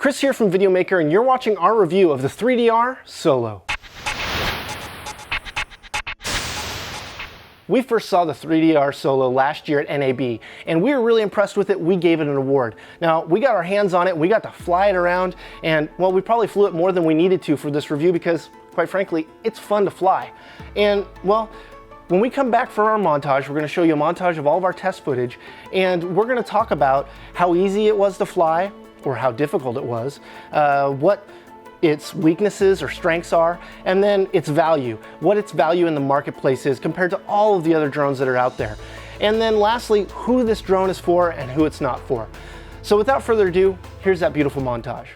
Chris here from Videomaker, and you're watching our review of the 3DR Solo. We first saw the 3DR Solo last year at NAB, and we were really impressed with it. We gave it an award. Now, we got our hands on it, we got to fly it around, and well, we probably flew it more than we needed to for this review because, quite frankly, it's fun to fly. And well, when we come back for our montage, we're going to show you a montage of all of our test footage, and we're going to talk about how easy it was to fly, or how difficult it was, what its weaknesses or strengths are, and then its value, what its value in the marketplace is compared to all of the other drones that are out there. And then lastly, who this drone is for and who it's not for. So without further ado, here's that beautiful montage.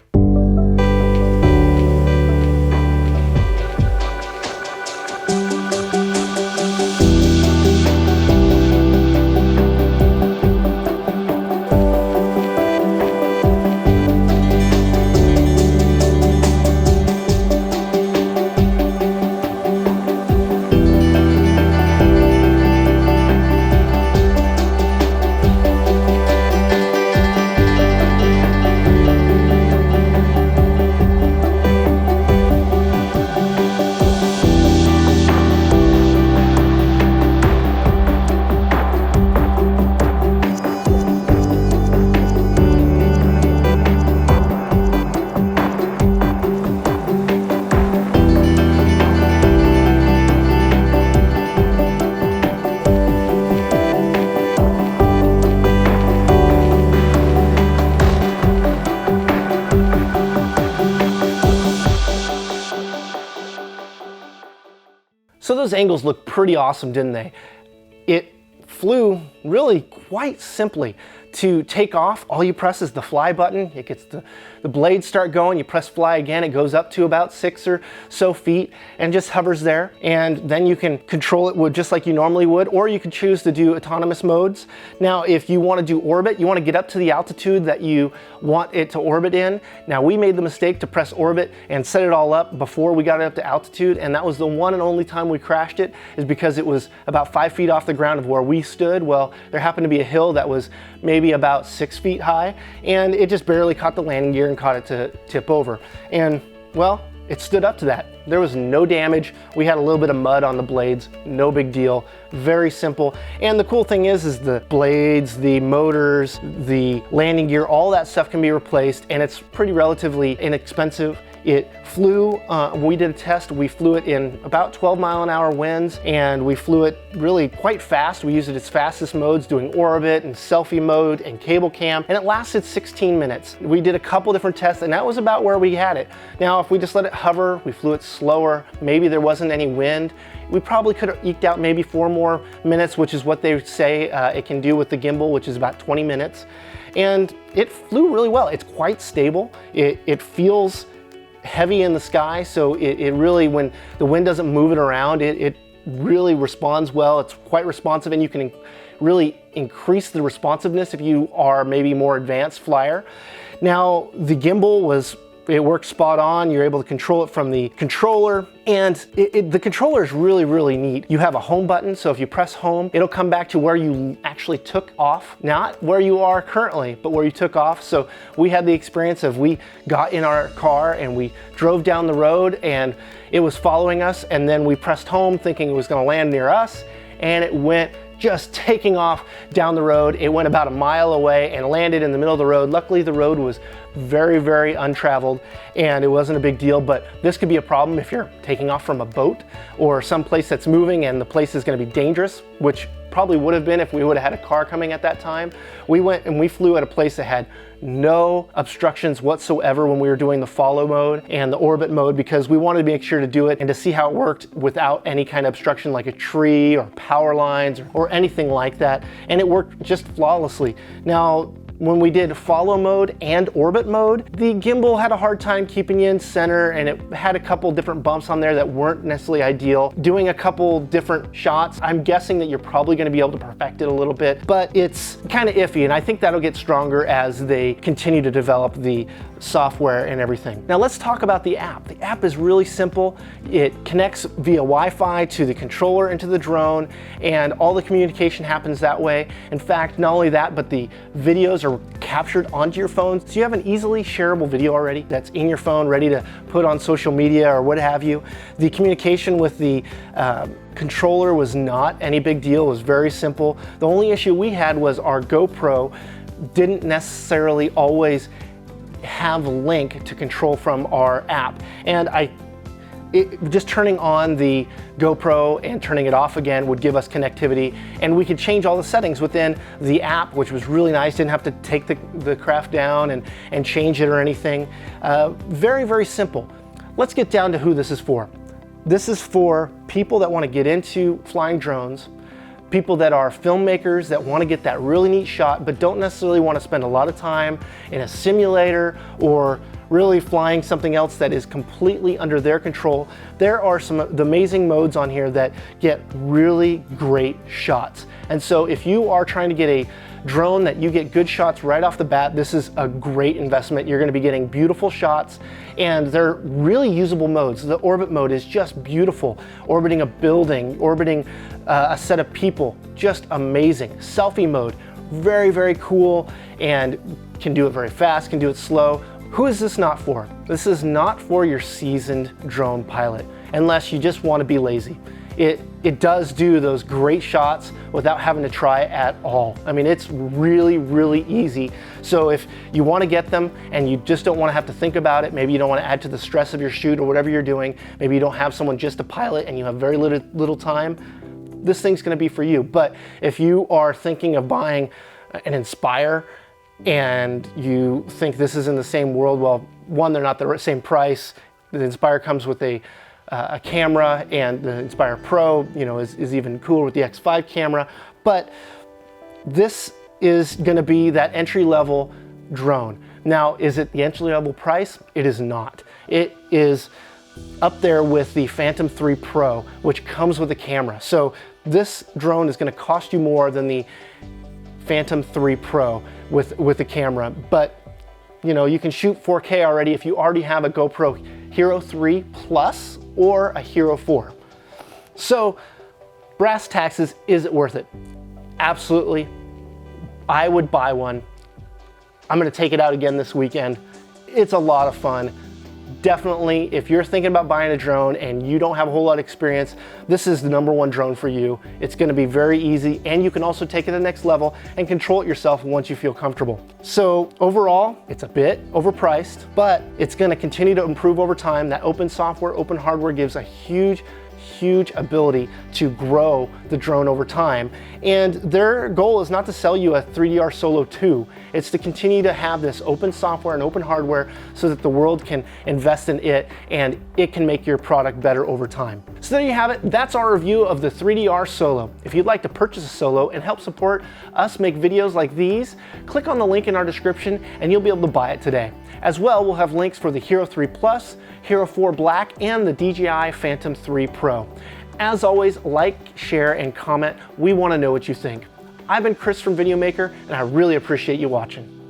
So those angles look pretty awesome, didn't they? It flew really quite simply. To take off, all you press is the fly button. It gets the blades start going. You press fly again. It goes up to about 6 or so feet and just hovers there. And then you can control it with just like you normally would, or you could choose to do autonomous modes. Now, if you want to do orbit, you want to get up to the altitude that you want it to orbit in. Now, we made the mistake to press orbit and set it all up before we got it up to altitude, and that was the one and only time we crashed it, is because it was about 5 feet off the ground of where we stood. Well, there happened to be a hill that was maybe about 6 feet high, and it just barely caught the landing gear and caught it to tip over. And well, it stood up to that. There was no damage. We had a little bit of mud on the blades, no big deal, very simple. And the cool thing is the blades, the motors, the landing gear, all that stuff can be replaced, and it's pretty relatively inexpensive. It flew, when we did a test, we flew it in about 12-mile-an-hour winds, and we flew it really quite fast. We used it its fastest modes, doing orbit and selfie mode and cable cam, and it lasted 16 minutes. We did a couple different tests, and that was about where we had it. Now, if we just let it hover, we flew it slower, maybe there wasn't any wind, we probably could have eked out maybe 4 more minutes, which is what they say it can do with the gimbal, which is about 20 minutes. And it flew really well. It's quite stable. It feels heavy in the sky, so it really, when the wind doesn't move it around, it really responds well. It's quite responsive, and you can really increase the responsiveness if you are maybe more advanced flyer. Now, the gimbal it works spot on. You're able to control it from the controller, and the controller is really, really neat. You have a home button, so if you press home, it'll come back to where you actually took off. Not where you are currently, but where you took off. So we had the experience of, we got in our car and we drove down the road and it was following us, and then we pressed home thinking it was gonna land near us, and it went just taking off down the road. It went about a mile away and landed in the middle of the road. Luckily, the road was very, very untraveled and it wasn't a big deal, but this could be a problem if you're taking off from a boat or some place that's moving and the place is gonna be dangerous, which probably would have been if we would have had a car coming at that time. We went and we flew at a place that had no obstructions whatsoever when we were doing the follow mode and the orbit mode, because we wanted to make sure to do it and to see how it worked without any kind of obstruction like a tree or power lines or anything like that. And it worked just flawlessly. Now, when we did follow mode and orbit mode, the gimbal had a hard time keeping you in center, and it had a couple different bumps on there that weren't necessarily ideal. Doing a couple different shots, I'm guessing that you're probably gonna be able to perfect it a little bit, but it's kind of iffy, and I think that'll get stronger as they continue to develop the software and everything. Now let's talk about the app. The app is really simple. It connects via Wi-Fi to the controller into the drone, and all the communication happens that way. In fact, not only that, but the videos are are captured onto your phone. So you have an easily shareable video already that's in your phone, ready to put on social media or what have you. The communication with the controller was not any big deal. It was very simple. The only issue we had was our GoPro didn't necessarily always have a link to control from our app. And just turning on the GoPro and turning it off again would give us connectivity, and we could change all the settings within the app, which was really nice. Didn't have to take the craft down and change it or anything. Very, very simple. Let's get down to who this is for. This is for people that want to get into flying drones, people that are filmmakers that want to get that really neat shot but don't necessarily want to spend a lot of time in a simulator or really flying something else that is completely under their control. There are some of the amazing modes on here that get really great shots. And so if you are trying to get a drone that you get good shots right off the bat, this is a great investment. You're going to be getting beautiful shots, and they're really usable modes. The orbit mode is just beautiful. Orbiting a building, orbiting a set of people, just amazing. Selfie mode, very, very cool, and can do it very fast, can do it slow. Who is this not for? This is not for your seasoned drone pilot, unless you just want to be lazy. It does do those great shots without having to try at all. I mean, it's really, really easy. So if you want to get them and you just don't want to have to think about it, maybe you don't want to add to the stress of your shoot or whatever you're doing, maybe you don't have someone just to pilot and you have very little time, this thing's going to be for you. But if you are thinking of buying an Inspire and you think this is in the same world, well, one, they're not the same price. The Inspire comes with a camera, and the Inspire Pro, you know, is even cooler with the X5 camera. But this is going to be that entry-level drone. Now, is it the entry-level price? It is not. It is up there with the Phantom 3 Pro, which comes with a camera. So this drone is going to cost you more than the Phantom 3 Pro with the camera. But you know, you can shoot 4K already if you already have a GoPro Hero 3 Plus or a Hero 4. So brass taxes, is it worth it? Absolutely. I would buy one. I'm going to take it out again this weekend. It's a lot of fun. Definitely, if you're thinking about buying a drone and you don't have a whole lot of experience, this is the #1 drone for you. It's going to be very easy, and you can also take it to the next level and control it yourself once you feel comfortable. So overall, it's a bit overpriced, but it's going to continue to improve over time. That open software, open hardware gives a huge ability to grow the drone over time. And their goal is not to sell you a 3DR Solo 2. It's to continue to have this open software and open hardware so that the world can invest in it and it can make your product better over time. So there you have it. That's our review of the 3DR Solo. If you'd like to purchase a Solo and help support us make videos like these, click on the link in our description and you'll be able to buy it today. As well, we'll have links for the Hero 3 Plus, Hero 4 Black, and the DJI Phantom 3 Pro. As always, like, share, and comment. We want to know what you think. I've been Chris from Videomaker, and I really appreciate you watching.